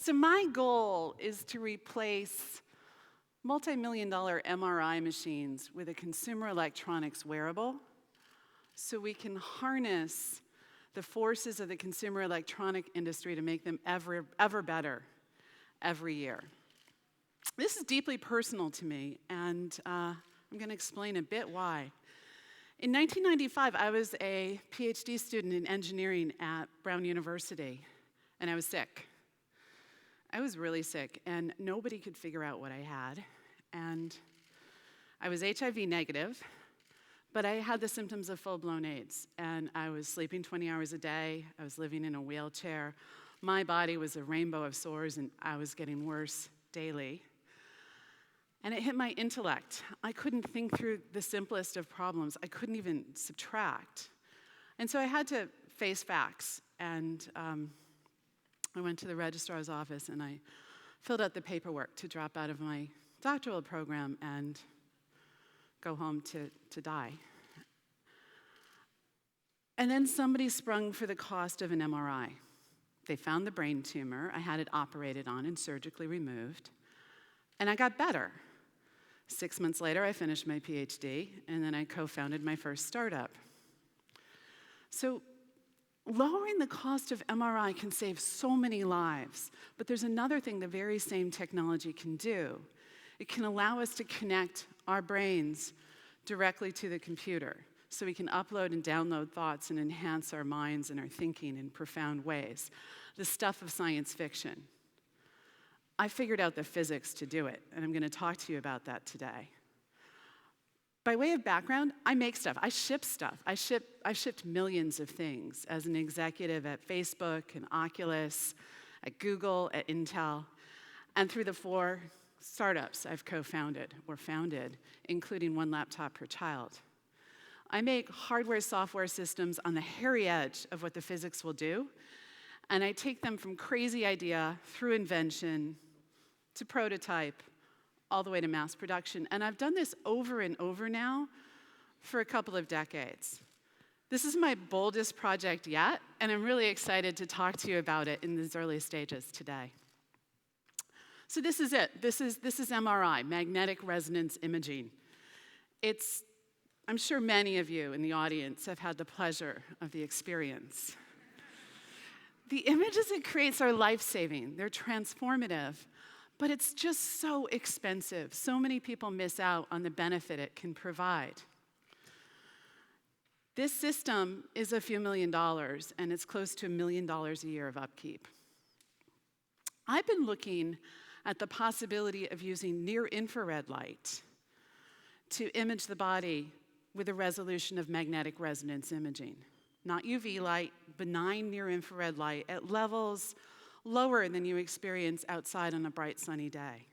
So my goal is to replace multi-million-dollar MRI machines with a consumer electronics wearable so we can harness the forces of the consumer electronic industry to make them ever better every year. This is deeply personal to me, and I'm going to explain a bit why. In 1995, I was a PhD student in engineering at Brown University, and I was sick. I was really sick, and nobody could figure out what I had. And I was HIV negative, but I had the symptoms of full-blown AIDS. And I was sleeping 20 hours a day. I was living in a wheelchair. My body was a rainbow of sores, and I was getting worse daily. And it hit my intellect. I couldn't think through the simplest of problems. I couldn't even subtract. And so I had to face facts. And I went to the registrar's office and I filled out the paperwork to drop out of my doctoral program and go home to die. And then somebody sprung for the cost of an MRI. They found the brain tumor. I had it operated on and surgically removed. And I got better. 6 months later, I finished my PhD, and then I co-founded my first startup. So lowering the cost of MRI can save so many lives, but there's another thing the very same technology can do. It can allow us to connect our brains directly to the computer, so we can upload and download thoughts and enhance our minds and our thinking in profound ways. The stuff of science fiction. I figured out the physics to do it, and I'm going to talk to you about that today. By way of background, I make stuff. I ship stuff. I shipped millions of things as an executive at Facebook and Oculus, at Google, at Intel, and through the 4 startups I've co-founded or founded, including 1 laptop per child. I make hardware, software systems on the hairy edge of what the physics will do, and I take them from crazy idea through invention to prototype, all the way to mass production. And I've done this over and over now for a couple of decades. This is my boldest project yet, and I'm really excited to talk to you about it in these early stages today. So this is it. This is MRI, magnetic resonance imaging. I'm sure many of you in the audience have had the pleasure of the experience. The images it creates are life-saving. They're transformative. But it's just so expensive. So many people miss out on the benefit it can provide. This system is a few $1,000,000, and it's close to $1 million a year of upkeep. I've been looking at the possibility of using near-infrared light to image the body with a resolution of magnetic resonance imaging. Not UV light, benign near-infrared light at levels lower than you experience outside on a bright sunny day.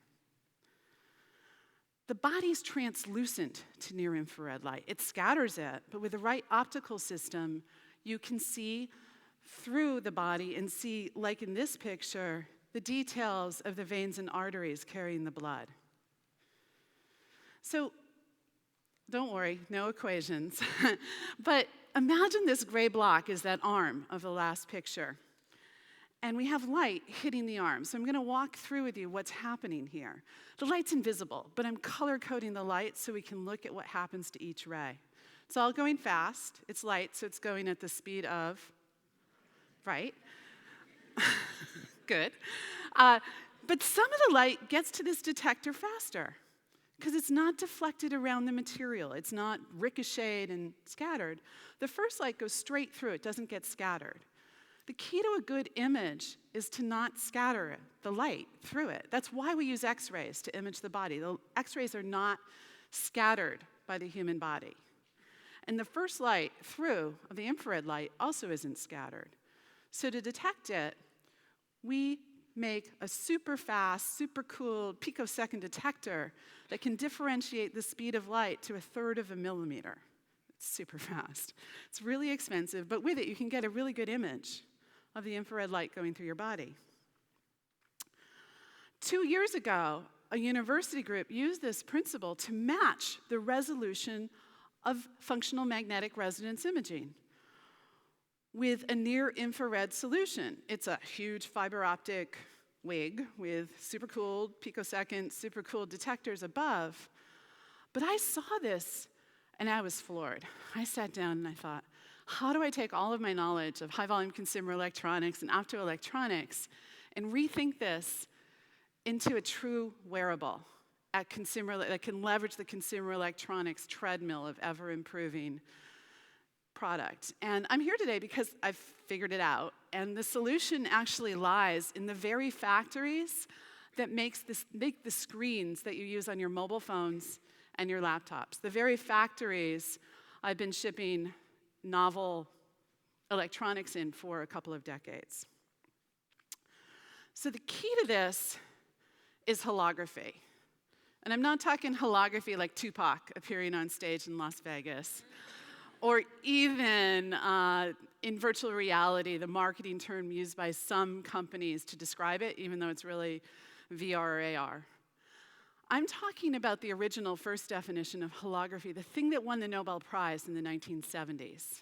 The body's translucent to near-infrared light. It scatters it, but with the right optical system, you can see through the body and see, like in this picture, the details of the veins and arteries carrying the blood. So, don't worry, no equations. But imagine this gray block is that arm of the last picture. And we have light hitting the arm. So I'm going to walk through with you what's happening here. The light's invisible, but I'm color-coding the light so we can look at what happens to each ray. It's all going fast. It's light, so it's going at the speed of, right? Good. But some of the light gets to this detector faster because it's not deflected around the material. It's not ricocheted and scattered. The first light goes straight through. It doesn't get scattered. The key to a good image is to not scatter the light through it. That's why we use X-rays to image the body. The X-rays are not scattered by the human body. And the first light through of the infrared light also isn't scattered. So to detect it, we make a super fast, super cool picosecond detector that can differentiate the speed of light to 1/3 of a millimeter. It's super fast. It's really expensive, but with it, you can get a really good image of the infrared light going through your body. 2 years ago, a university group used this principle to match the resolution of functional magnetic resonance imaging with a near-infrared solution. It's a huge fiber optic wig with super cool picosecond, super cool detectors above. But I saw this, and I was floored. I sat down and I thought, how do I take all of my knowledge of high-volume consumer electronics and optoelectronics and rethink this into a true wearable that can leverage the consumer electronics treadmill of ever-improving product? And I'm here today because I've figured it out, and the solution actually lies in the very factories that make the screens that you use on your mobile phones and your laptops. The very factories I've been shipping novel electronics in for a couple of decades. So the key to this is holography. And I'm not talking holography like Tupac appearing on stage in Las Vegas, or even in virtual reality, the marketing term used by some companies to describe it, even though it's really VR or AR. I'm talking about the original first definition of holography, the thing that won the Nobel Prize in the 1970s.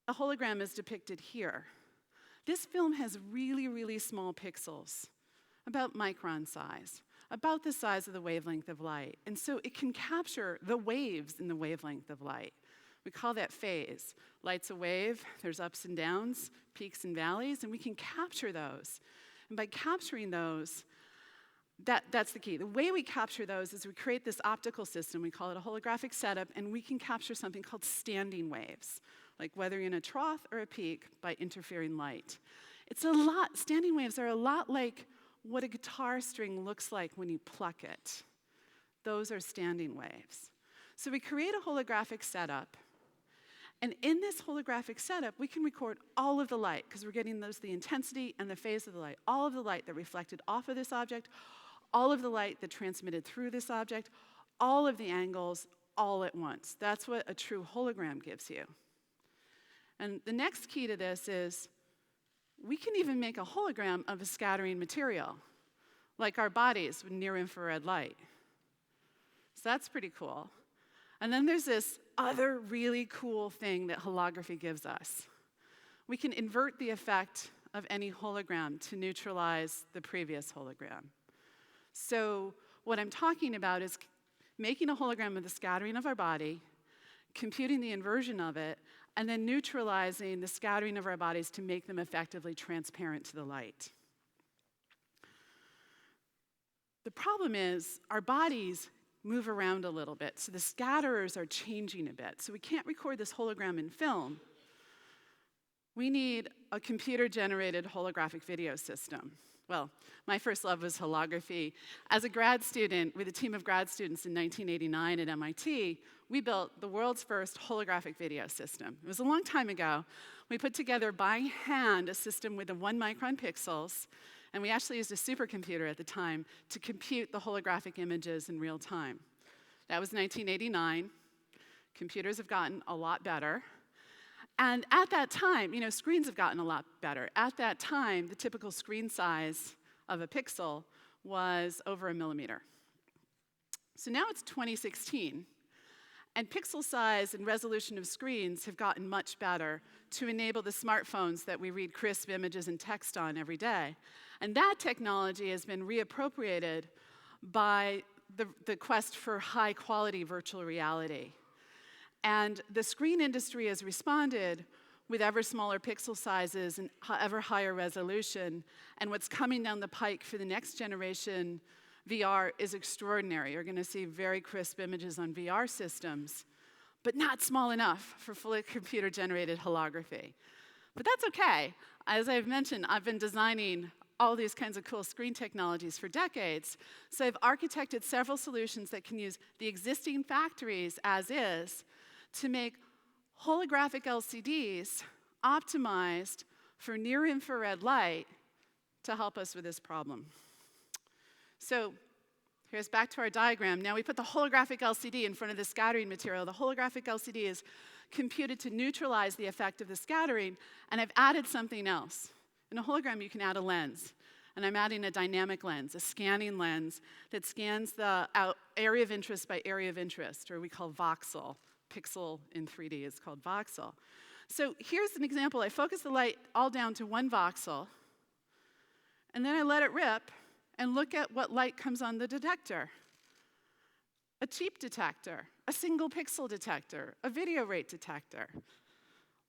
A hologram is depicted here. This film has really, really small pixels, about micron size, about the size of the wavelength of light. And so it can capture the waves in the wavelength of light. We call that phase. Light's a wave, there's ups and downs, peaks and valleys, and we can capture those. And by capturing those, that's the key. The way we capture those is we create this optical system, we call it a holographic setup, and we can capture something called standing waves, like whether you're in a trough or a peak, by interfering light. Standing waves are a lot like what a guitar string looks like when you pluck it. Those are standing waves. So we create a holographic setup, and in this holographic setup, we can record all of the light, because we're getting the intensity and the phase of the light, all of the light that reflected off of this object, all of the light that transmitted through this object, all of the angles, all at once. That's what a true hologram gives you. And the next key to this is we can even make a hologram of a scattering material, like our bodies with near-infrared light. So that's pretty cool. And then there's this other really cool thing that holography gives us. We can invert the effect of any hologram to neutralize the previous hologram. So what I'm talking about is making a hologram of the scattering of our body, computing the inversion of it, and then neutralizing the scattering of our bodies to make them effectively transparent to the light. The problem is our bodies move around a little bit, so the scatterers are changing a bit. So we can't record this hologram in film. We need a computer-generated holographic video system. Well, my first love was holography. As a grad student, with a team of grad students in 1989 at MIT, we built the world's first holographic video system. It was a long time ago. We put together by hand a system with 1 micron pixels, and we actually used a supercomputer at the time to compute the holographic images in real time. That was 1989. Computers have gotten a lot better. And at that time, screens have gotten a lot better. At that time, the typical screen size of a pixel was over 1 millimeter. So now it's 2016, and pixel size and resolution of screens have gotten much better to enable the smartphones that we read crisp images and text on every day. And that technology has been reappropriated by the quest for high-quality virtual reality. And the screen industry has responded with ever smaller pixel sizes and ever higher resolution. And what's coming down the pike for the next generation VR is extraordinary. You're going to see very crisp images on VR systems, but not small enough for fully computer-generated holography. But that's okay. As I've mentioned, I've been designing all these kinds of cool screen technologies for decades. So I've architected several solutions that can use the existing factories as is to make holographic LCDs optimized for near-infrared light to help us with this problem. So here's back to our diagram. Now we put the holographic LCD in front of the scattering material. The holographic LCD is computed to neutralize the effect of the scattering, and I've added something else. In a hologram, you can add a lens, and I'm adding a dynamic lens, a scanning lens that scans the area of interest by area of interest, or we call voxel. Pixel in 3D is called voxel. So here's an example. I focus the light all down to 1 voxel, and then I let it rip and look at what light comes on the detector. A cheap detector, a single pixel detector, a video rate detector.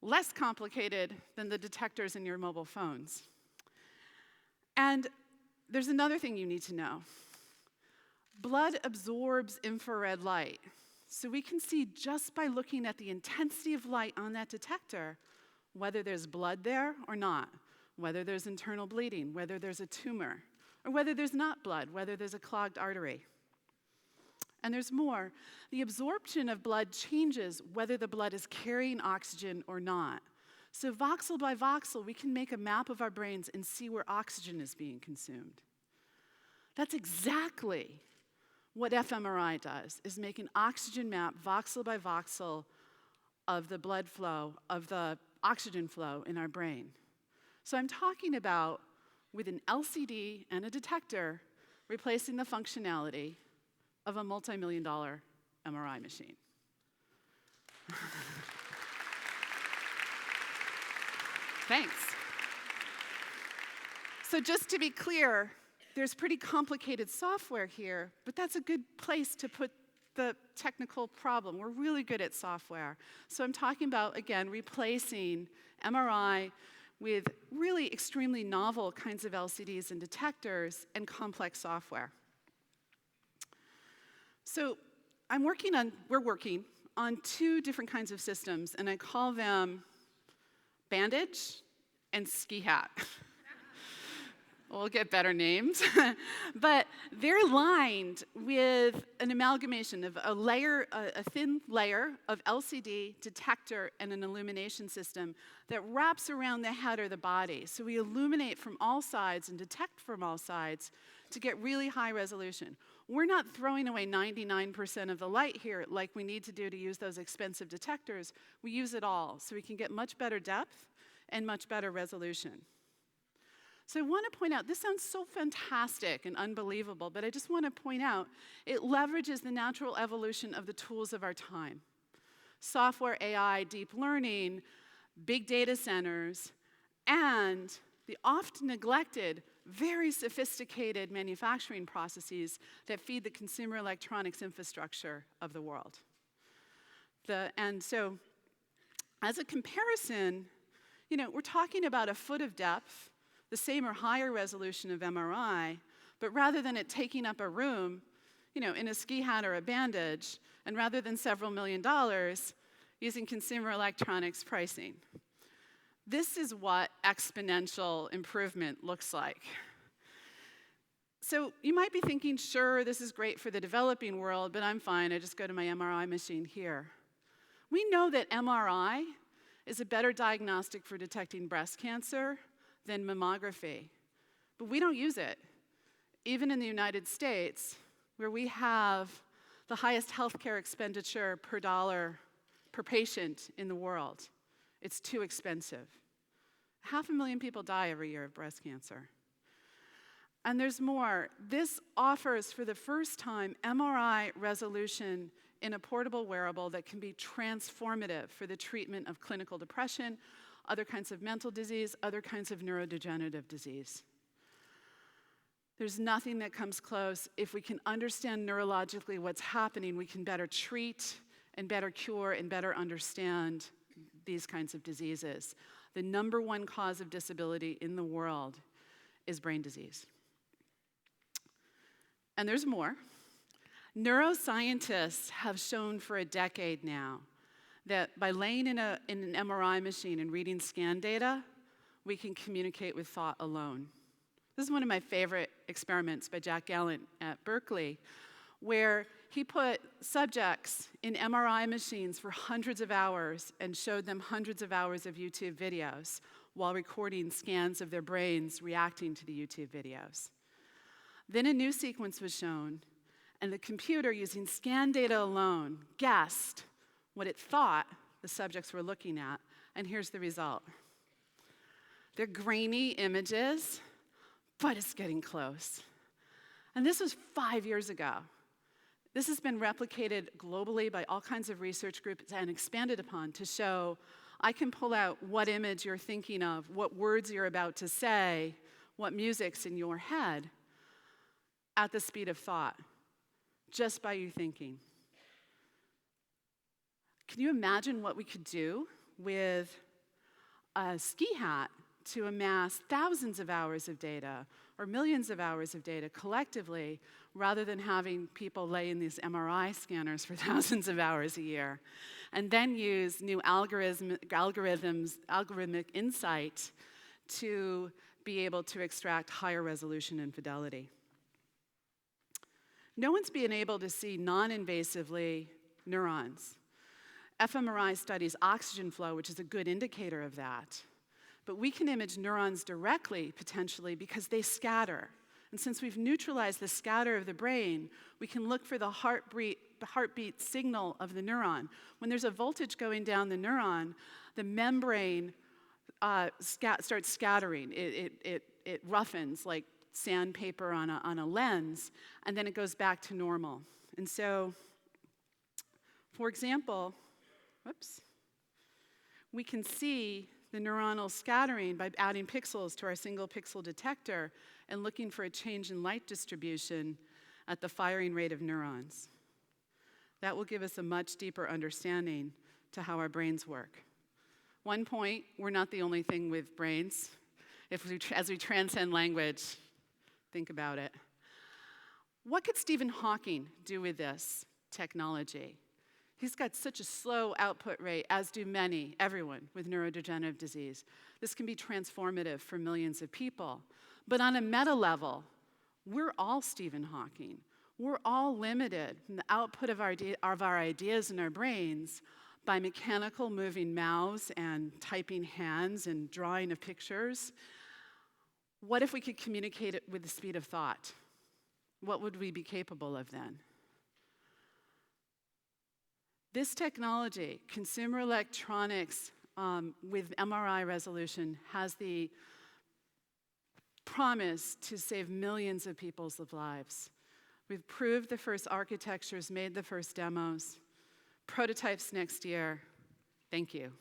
Less complicated than the detectors in your mobile phones. And there's another thing you need to know. Blood absorbs infrared light. So we can see just by looking at the intensity of light on that detector whether there's blood there or not, whether there's internal bleeding, whether there's a tumor, or whether there's not blood, whether there's a clogged artery. And there's more. The absorption of blood changes whether the blood is carrying oxygen or not. So voxel by voxel, we can make a map of our brains and see where oxygen is being consumed. That's exactly what fMRI does, is make an oxygen map, voxel by voxel, of the blood flow, of the oxygen flow in our brain. So I'm talking about, with an LCD and a detector, replacing the functionality of a multi-million-dollar MRI machine. Thanks. So just to be clear, there's pretty complicated software here, but that's a good place to put the technical problem. We're really good at software. So I'm talking about, again, replacing MRI with really extremely novel kinds of LCDs and detectors and complex software. So we're working on two different kinds of systems, and I call them Bandage and Ski Hat. We'll get better names. But they're lined with an amalgamation of a thin layer of LCD, detector, and an illumination system that wraps around the head or the body. So we illuminate from all sides and detect from all sides to get really high resolution. We're not throwing away 99% of the light here like we need to do to use those expensive detectors. We use it all, so we can get much better depth and much better resolution. So I want to point out, this sounds so fantastic and unbelievable, but I just want to point out, it leverages the natural evolution of the tools of our time. Software, AI, deep learning, big data centers, and the oft neglected, very sophisticated manufacturing processes that feed the consumer electronics infrastructure of the world. And so, as a comparison, we're talking about a foot of depth, the same or higher resolution of MRI, but rather than it taking up a room, in a ski hat or a bandage, and rather than several $1 million, using consumer electronics pricing. This is what exponential improvement looks like. So you might be thinking, sure, this is great for the developing world, but I'm fine, I just go to my MRI machine here. We know that MRI is a better diagnostic for detecting breast cancer than mammography, but we don't use it. Even in the United States, where we have the highest healthcare expenditure per dollar per patient in the world, it's too expensive. 500,000 people die every year of breast cancer. And there's more. This offers, for the first time, MRI resolution in a portable wearable that can be transformative for the treatment of clinical depression, other kinds of mental disease, other kinds of neurodegenerative disease. There's nothing that comes close. If we can understand neurologically what's happening, we can better treat and better cure and better understand these kinds of diseases. The number one cause of disability in the world is brain disease. And there's more. Neuroscientists have shown for a decade now that by laying in an MRI machine and reading scan data, we can communicate with thought alone. This is one of my favorite experiments by Jack Gallant at Berkeley, where he put subjects in MRI machines for hundreds of hours and showed them hundreds of hours of YouTube videos while recording scans of their brains reacting to the YouTube videos. Then a new sequence was shown, and the computer, using scan data alone, guessed what it thought the subjects were looking at, and here's the result. They're grainy images, but it's getting close. And this was 5 years ago. This has been replicated globally by all kinds of research groups and expanded upon to show I can pull out what image you're thinking of, what words you're about to say, what music's in your head at the speed of thought, just by you thinking. Can you imagine what we could do with a ski hat to amass thousands of hours of data or millions of hours of data collectively, rather than having people lay in these MRI scanners for thousands of hours a year, and then use new algorithmic insight to be able to extract higher resolution and fidelity? No one's been able to see non-invasively neurons. fMRI studies oxygen flow, which is a good indicator of that. But we can image neurons directly, potentially, because they scatter. And since we've neutralized the scatter of the brain, we can look for the heartbeat signal of the neuron. When there's a voltage going down the neuron, the membrane starts scattering. It roughens like sandpaper on a lens, and then it goes back to normal. And so, for example, we can see the neuronal scattering by adding pixels to our single pixel detector and looking for a change in light distribution at the firing rate of neurons. That will give us a much deeper understanding to how our brains work. One point, we're not the only thing with brains. As we transcend language, think about it. What could Stephen Hawking do with this technology? He's got such a slow output rate, as do everyone with neurodegenerative disease. This can be transformative for millions of people. But on a meta level, we're all Stephen Hawking. We're all limited in the output of our ideas in our brains by mechanical moving mouths and typing hands and drawing of pictures. What if we could communicate it with the speed of thought? What would we be capable of then? This technology, consumer electronics with MRI resolution, has the promise to save millions of people's lives. We've proved the first architectures, made the first demos, prototypes next year. Thank you.